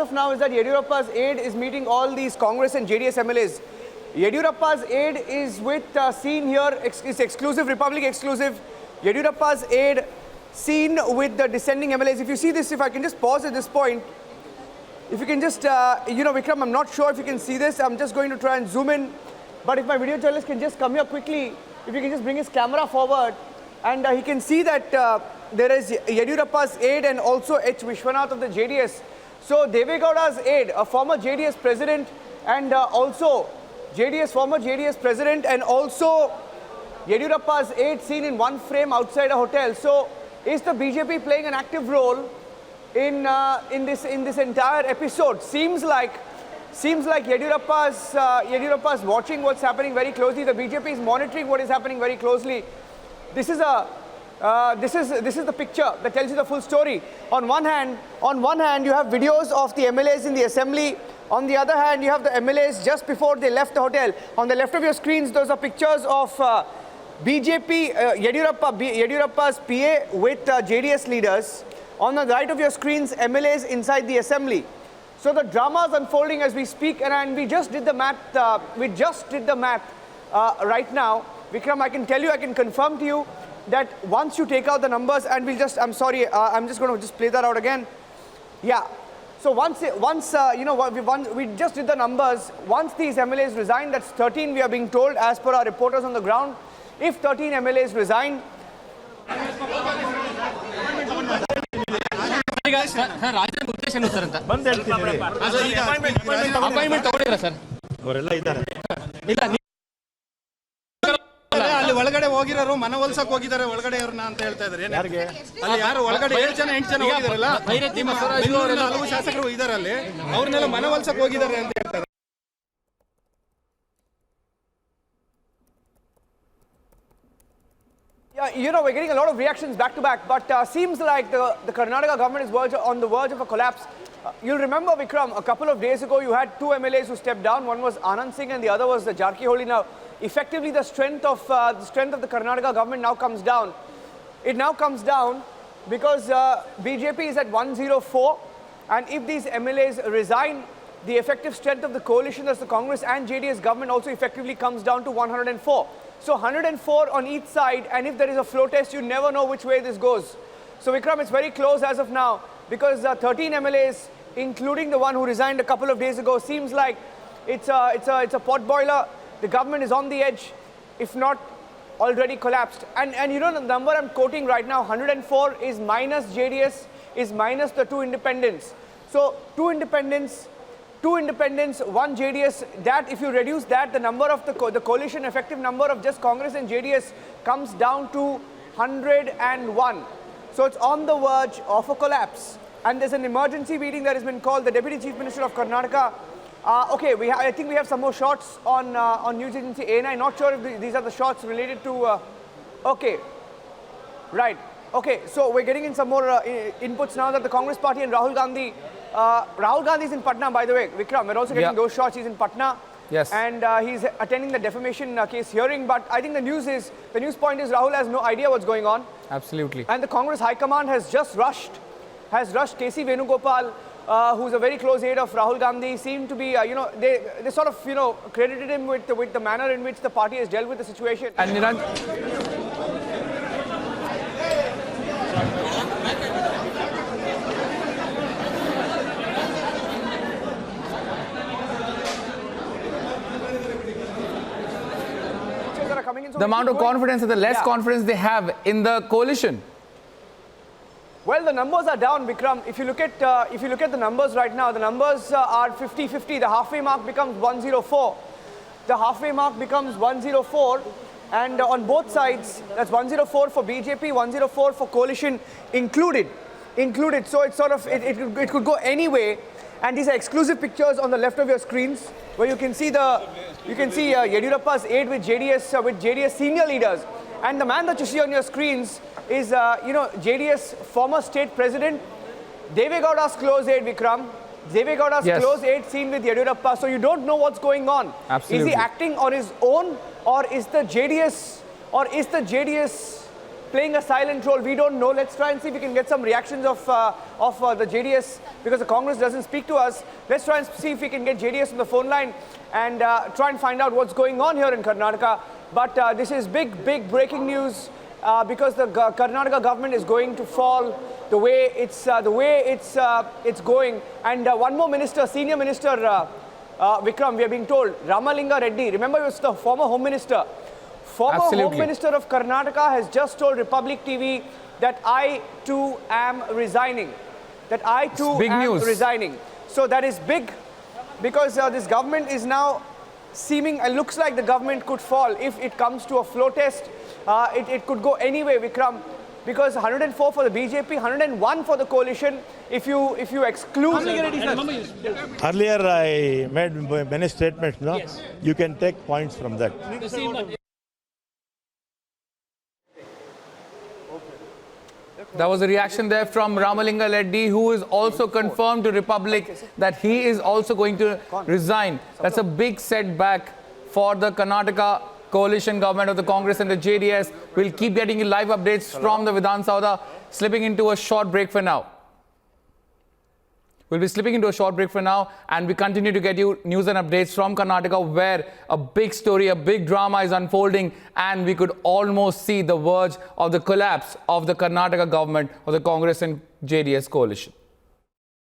of now is that Yeddyurappa's aide is meeting all these Congress and JDS MLAs. Yeddyurappa's aide is with seen here, it's exclusive, Republic exclusive. Yeddyurappa's aide seen with the descending MLAs. If you see this, if I can just pause at this point, if you can just, Vikram, I'm not sure if you can see this. I'm just going to try and zoom in. But if my video journalist can just come here quickly, if you can just bring his camera forward, and he can see that there is Yeddyurappa's aide and also H. Vishwanath of the JDS. So Deve Gowda's aide, a former JDS president, and also former JDS president, and also Yeddyurappa's aide seen in one frame outside a hotel. So is the BJP playing an active role in this entire episode? Seems like Yeddyurappa's watching what's happening very closely. The BJP is monitoring what is happening very closely. This is the picture that tells you the full story. On one hand, you have videos of the MLAs in the assembly. On the other hand, you have the MLAs just before they left the hotel. On the left of your screens, those are pictures of BJP Yeddyurappa's PA with JDS leaders. On the right of your screens, MLAs inside the assembly. So the drama is unfolding as we speak, and we just did the math. Right now, Vikram. I can tell you, I can confirm to you that once you take out the numbers, and we'll just, I'm sorry, I'm just going to just play that out again. Yeah. So once we just did the numbers. Once these MLAs resign, that's 13. We are being told, as per our reporters on the ground. If 13 MLAs resign. ಅಲ್ಲಿ ಒಳಗಡೆ ಹೋಗಿರೋರು ಮನವೊಲಿಸಕ್ಕೆ ಹೋಗಿದ್ದಾರೆ ಒಳಗಡೆ ಅವ್ರನ್ನ ಅಂತ ಹೇಳ್ತಾ ಇದ್ದಾರೆ. ಅಲ್ಲಿ ಯಾರು ಒಳಗಡೆ 7 ಜನ 8 ಜನ ಹೋಗಿದಾರಲ್ಲ, ಬೆಂಗಳೂರಿನ ಹಲವು ಶಾಸಕರು ಇದ್ದಾರೆ ಅಲ್ಲಿ, ಅವ್ರನ್ನೆಲ್ಲ ಮನವೊಲಿಸಕ್ಕೆ ಹೋಗಿದ್ದಾರೆ ಅಂತ ಹೇಳ್ತಾರೆ. Yeah, we're getting a lot of reactions back to back, but seems like the Karnataka government is on the verge of a collapse. You'll remember, Vikram, a couple of days ago, you had two MLAs who stepped down. One was Anand Singh and the other was the Jarkiholi. Now, effectively, the strength of the Karnataka government now comes down. It now comes down because BJP is at 104, and if these MLAs resign, the effective strength of the coalition, that's the Congress and JDS government, also effectively comes down to 104. So 104 on each side, and if there is a flow test, you never know which way this goes. So Vikram, it's very close as of now, because 13 MLAs, including the one who resigned a couple of days ago, seems like it's a pot boiler. The government is on the edge, if not already collapsed. And the number I'm quoting right now, 104 is minus JDS, is minus the two independents. So two independents, one JDS, that if you reduce that, the number of the coalition effective number of just Congress and JDS comes down to 101. So it's on the verge of a collapse. And there's an emergency meeting that has been called. The Deputy Chief Minister of Karnataka. Okay, I think we have some more shots on news agency Aide. I'm not sure if these are the shots related to... okay, right. Okay, so we're getting in some more inputs now that the Congress party and Rahul Gandhi is in Patna, by the way, Vikram. We're also getting those shots. He's in Patna. Yes. And he's attending the defamation case hearing. But I think the news point is Rahul has no idea what's going on. Absolutely. And the Congress High Command has just rushed KC Venugopal, who's a very close aide of Rahul Gandhi. Seem to be, they sort of, credited him with the manner in which the party has dealt with the situation. And Niranj, the amount of confidence and the less confidence they have in the coalition. Well, the numbers are down, Vikram. If you look at the numbers right now, the numbers are 50-50. The halfway mark becomes 104. The halfway mark becomes 104, and on both sides, that's 104 for BJP, 104 for coalition included. So it's sort of it could go anyway. And these are exclusive pictures on the left of your screens, where you can see Yeddyurappa's aide with JDS senior leaders. And the man that you see on your screens is JDS former state president, Deve Gowda's close aide, Vikram. Deve Gowda's close aide seen with Yeddyurappa. So you don't know what's going on. Absolutely. Is he acting on his own, or is the JDS playing a silent role. We don't know. Let's try and see if we can get some reactions of the JDS, because the Congress doesn't speak to us. Let's try and see if we can get JDS on the phone line and try and find out what's going on here in Karnataka. But this is big breaking news because the Karnataka government is going to fall the way it's going. And one more minister, senior minister, Vikram, we are being told, Ramalinga Reddy, remember he was the former Home Minister. Former Home Minister of Karnataka has just told Republic TV that I too am resigning. That I too am resigning. So that is big because this government is now seeming, it looks like the government could fall if it comes to a flow test. It could go anyway, Vikram, because 104 for the BJP, 101 for the coalition. If you exclude... Earlier I made many statements, no? Yes. You can take points from that. That was a reaction there from Ramalinga Reddy, who is also confirmed to Republic that he is also going to resign. That's a big setback for the Karnataka coalition government of the Congress and the JDS. We'll keep getting you live updates from the Vidhan Sauda. Slipping into a short break for now. We'll be slipping into a short break for now, and we continue to get you news and updates from Karnataka, where a big story, a big drama is unfolding, and we could almost see the verge of the collapse of the Karnataka government of the Congress and JDS coalition.